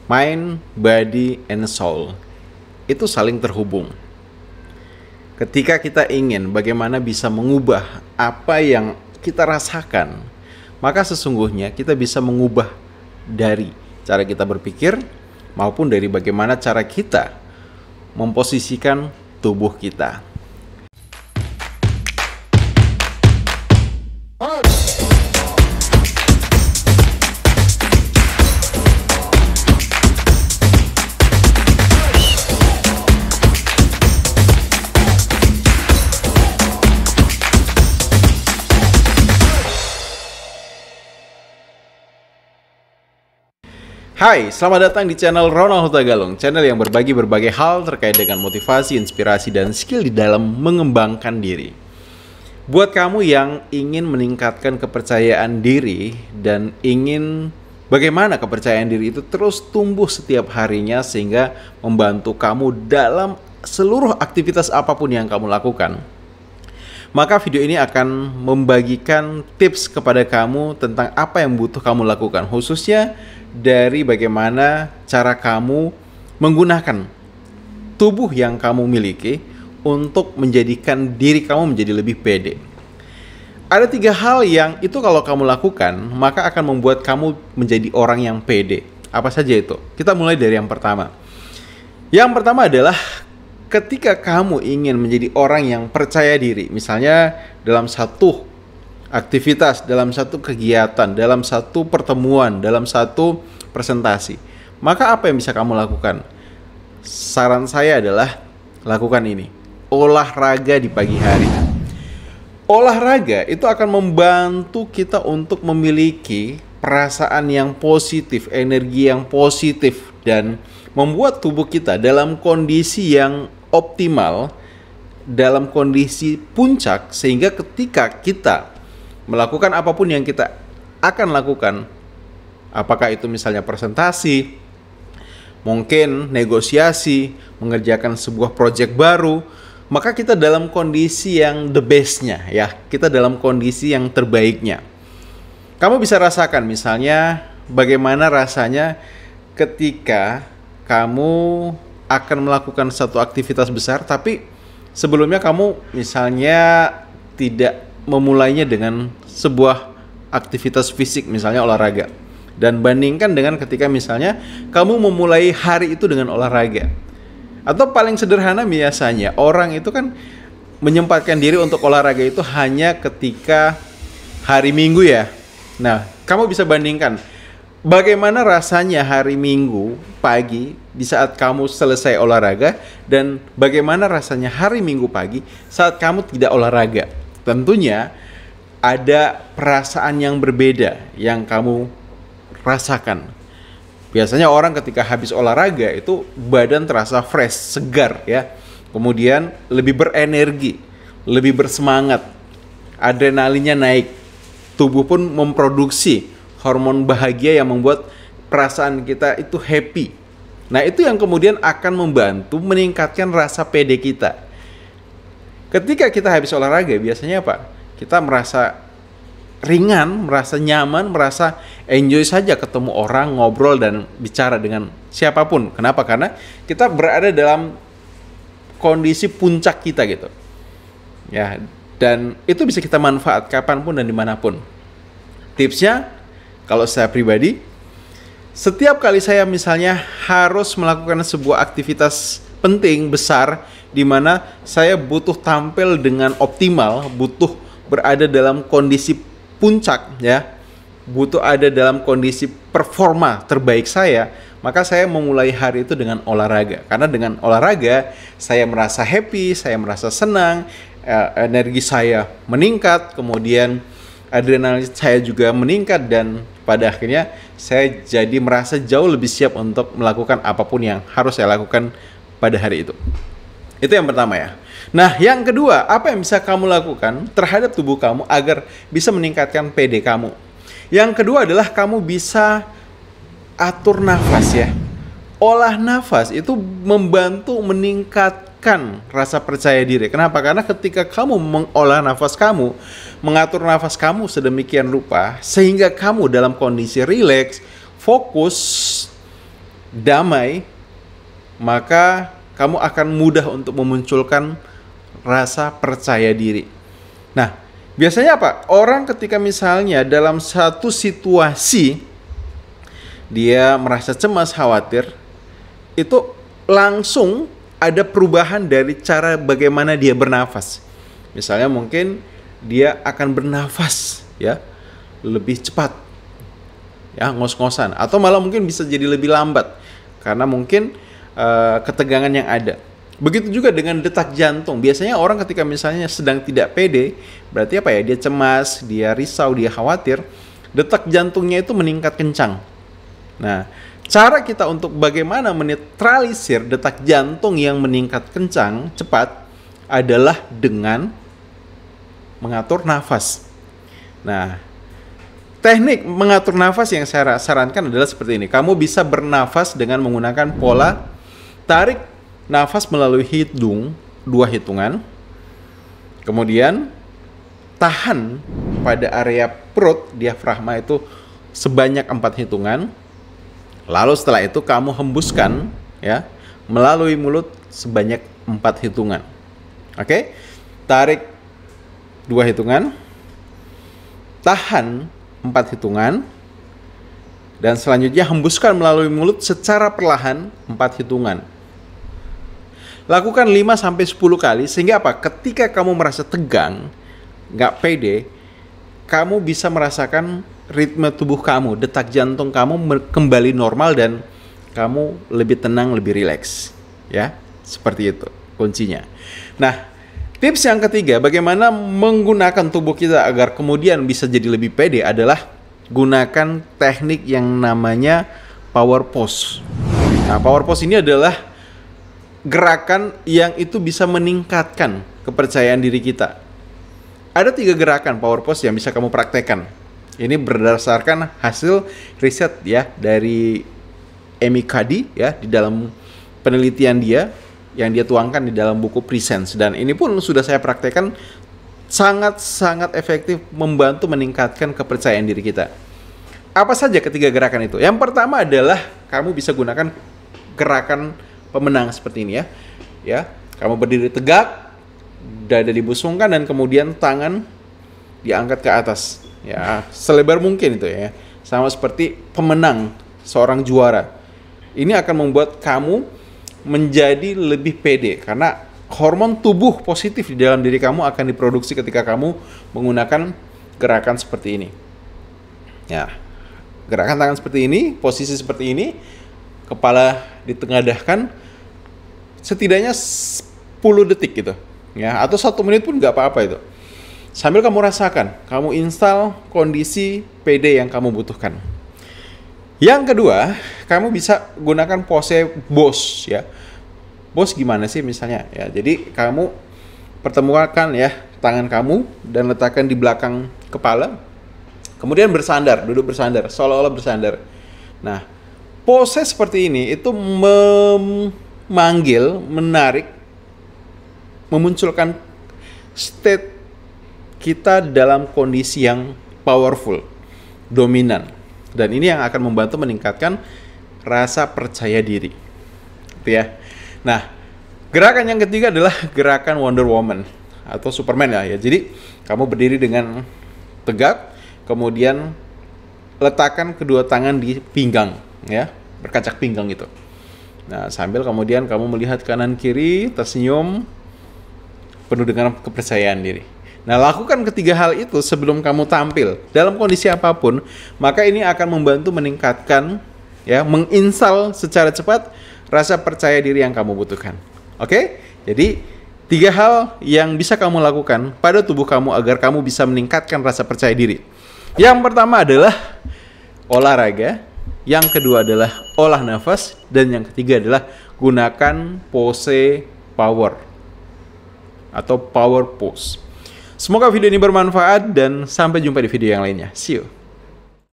Mind, body, and soul itu saling terhubung. Ketika kita ingin bagaimana bisa mengubah apa yang kita rasakan, maka sesungguhnya kita bisa mengubah dari cara kita berpikir maupun dari bagaimana cara kita memposisikan tubuh kita. Hai, selamat datang di channel Ronald Hutagalung, channel yang berbagi berbagai hal terkait dengan motivasi, inspirasi, dan skill di dalam mengembangkan diri. Buat kamu yang ingin meningkatkan kepercayaan diri dan ingin bagaimana kepercayaan diri itu terus tumbuh setiap harinya sehingga membantu kamu dalam seluruh aktivitas apapun yang kamu lakukan, maka video ini akan membagikan tips kepada kamu tentang apa yang butuh kamu lakukan, khususnya dari bagaimana cara kamu menggunakan tubuh yang kamu miliki untuk menjadikan diri kamu menjadi lebih pede. Ada 3 hal yang itu kalau kamu lakukan, maka akan membuat kamu menjadi orang yang pede. Apa saja itu? Kita mulai dari yang pertama. Yang pertama adalah ketika kamu ingin menjadi orang yang percaya diri, misalnya dalam satu aktivitas, dalam satu kegiatan, dalam satu pertemuan, dalam satu presentasi, maka apa yang bisa kamu lakukan? Saran saya adalah lakukan ini, olahraga di pagi hari. Olahraga itu akan membantu kita untuk memiliki perasaan yang positif, energi yang positif, dan membuat tubuh kita dalam kondisi yang optimal, dalam kondisi puncak, sehingga ketika kita melakukan apapun yang kita akan lakukan, apakah itu misalnya presentasi, mungkin negosiasi, mengerjakan sebuah proyek baru, maka kita dalam kondisi yang the best-nya, ya, kita dalam kondisi yang terbaiknya. Kamu bisa rasakan misalnya bagaimana rasanya ketika kamu akan melakukan satu aktivitas besar, tapi sebelumnya kamu misalnya tidak memulainya dengan sebuah aktivitas fisik, misalnya olahraga, dan bandingkan dengan ketika misalnya kamu memulai hari itu dengan olahraga. Atau paling sederhana, biasanya orang itu kan menyempatkan diri untuk olahraga itu hanya ketika hari Minggu, ya. Nah, kamu bisa bandingkan bagaimana rasanya hari Minggu pagi di saat kamu selesai olahraga dan bagaimana rasanya hari Minggu pagi saat kamu tidak olahraga. Tentunya ada perasaan yang berbeda yang kamu rasakan. Biasanya orang ketika habis olahraga itu badan terasa fresh, segar, ya. Kemudian lebih berenergi, lebih bersemangat, adrenalinnya naik. Tubuh pun memproduksi hormon bahagia yang membuat perasaan kita itu happy. Nah, itu yang kemudian akan membantu meningkatkan rasa pede kita. Ketika kita habis olahraga, biasanya apa? Kita merasa ringan, merasa nyaman, merasa enjoy saja ketemu orang, ngobrol, dan bicara dengan siapapun. Kenapa? Karena kita berada dalam kondisi puncak kita gitu. Ya, dan itu bisa kita manfaat kapanpun dan dimanapun. Tipsnya, kalau saya pribadi, setiap kali saya misalnya harus melakukan sebuah aktivitas penting, besar, di mana saya butuh tampil dengan optimal, butuh berada dalam kondisi puncak, ya, butuh ada dalam kondisi performa terbaik saya, maka saya memulai hari itu dengan olahraga. Karena dengan olahraga saya merasa happy, saya merasa senang, energi saya meningkat, kemudian adrenalin saya juga meningkat, dan pada akhirnya saya jadi merasa jauh lebih siap untuk melakukan apapun yang harus saya lakukan pada hari itu. Itu yang pertama, ya. Nah, yang kedua, apa yang bisa kamu lakukan terhadap tubuh kamu agar bisa meningkatkan PD kamu? Yang kedua adalah kamu bisa atur nafas, ya. Olah nafas itu membantu meningkatkan rasa percaya diri. Kenapa? Karena ketika kamu mengolah nafas kamu, mengatur nafas kamu sedemikian rupa sehingga kamu dalam kondisi rileks, fokus, damai, maka kamu akan mudah untuk memunculkan rasa percaya diri. Nah, biasanya apa? Orang ketika misalnya dalam satu situasi dia merasa cemas, khawatir, itu langsung ada perubahan dari cara bagaimana dia bernafas. Misalnya mungkin dia akan bernafas ya lebih cepat, ya ngos-ngosan, atau malah mungkin bisa jadi lebih lambat karena mungkin ketegangan yang ada. Begitu juga dengan detak jantung. Biasanya orang ketika misalnya sedang tidak pede, berarti apa ya? Dia cemas, dia risau, dia khawatir, detak jantungnya itu meningkat kencang. Nah, cara kita untuk bagaimana menetralisir detak jantung yang meningkat kencang, cepat, adalah dengan mengatur nafas. Nah, teknik mengatur nafas yang saya sarankan adalah seperti ini. Kamu bisa bernafas dengan menggunakan pola tarik nafas melalui hidung 2 hitungan, kemudian tahan pada area perut, diafragma itu sebanyak 4 hitungan. Lalu setelah itu kamu hembuskan ya melalui mulut sebanyak 4 hitungan. Oke? Tarik 2 hitungan, tahan 4 hitungan, dan selanjutnya hembuskan melalui mulut secara perlahan 4 hitungan. Lakukan 5-10 kali sehingga apa? Ketika kamu merasa tegang, nggak pede, kamu bisa merasakan ritme tubuh kamu, detak jantung kamu kembali normal dan kamu lebih tenang, lebih rileks. Ya, seperti itu kuncinya. Nah, tips yang ketiga, bagaimana menggunakan tubuh kita agar kemudian bisa jadi lebih pede adalah gunakan teknik yang namanya power pose. Nah, power pose ini adalah gerakan yang itu bisa meningkatkan kepercayaan diri kita. Ada 3 gerakan power pose yang bisa kamu praktekkan. Ini berdasarkan hasil riset ya dari Amy Cuddy ya di dalam penelitian dia yang dia tuangkan di dalam buku Presence, dan ini pun sudah saya praktekkan, sangat-sangat efektif membantu meningkatkan kepercayaan diri kita. Apa saja ketiga gerakan itu? Yang pertama adalah kamu bisa gunakan gerakan pemenang seperti ini ya. Ya, kamu berdiri tegak, dada dibusungkan dan kemudian tangan diangkat ke atas. Ya, selebar mungkin itu ya. Sama seperti pemenang, seorang juara. Ini akan membuat kamu menjadi lebih pede karena hormon tubuh positif di dalam diri kamu akan diproduksi ketika kamu menggunakan gerakan seperti ini. Ya, gerakan tangan seperti ini, posisi seperti ini, kepala ditengadahkan setidaknya 10 detik gitu. Ya, atau 1 menit pun nggak apa-apa itu. Sambil kamu rasakan, kamu install kondisi PD yang kamu butuhkan. Yang kedua, kamu bisa gunakan pose boss ya. Boss gimana sih misalnya? Ya, jadi kamu pertemukan ya tangan kamu dan letakkan di belakang kepala. Kemudian bersandar, duduk bersandar, seolah-olah bersandar. Nah, pose seperti ini itu memanggil, menarik, memunculkan state kita dalam kondisi yang powerful, dominan. Dan ini yang akan membantu meningkatkan rasa percaya diri. Gitu ya. Nah, gerakan yang ketiga adalah gerakan Wonder Woman atau Superman ya. Jadi, kamu berdiri dengan tegak, kemudian letakkan kedua tangan di pinggang ya, berkacak pinggang itu. Nah, sambil kemudian kamu melihat kanan kiri, tersenyum penuh dengan kepercayaan diri. Nah, lakukan ketiga hal itu sebelum kamu tampil dalam kondisi apapun, maka ini akan membantu meningkatkan ya, menginstal secara cepat rasa percaya diri yang kamu butuhkan. Oke? Jadi 3 hal yang bisa kamu lakukan pada tubuh kamu agar kamu bisa meningkatkan rasa percaya diri. Yang pertama adalah olahraga, yang kedua adalah olah nafas, dan yang ketiga adalah gunakan pose power atau power pose. Semoga video ini bermanfaat dan sampai jumpa di video yang lainnya. See you.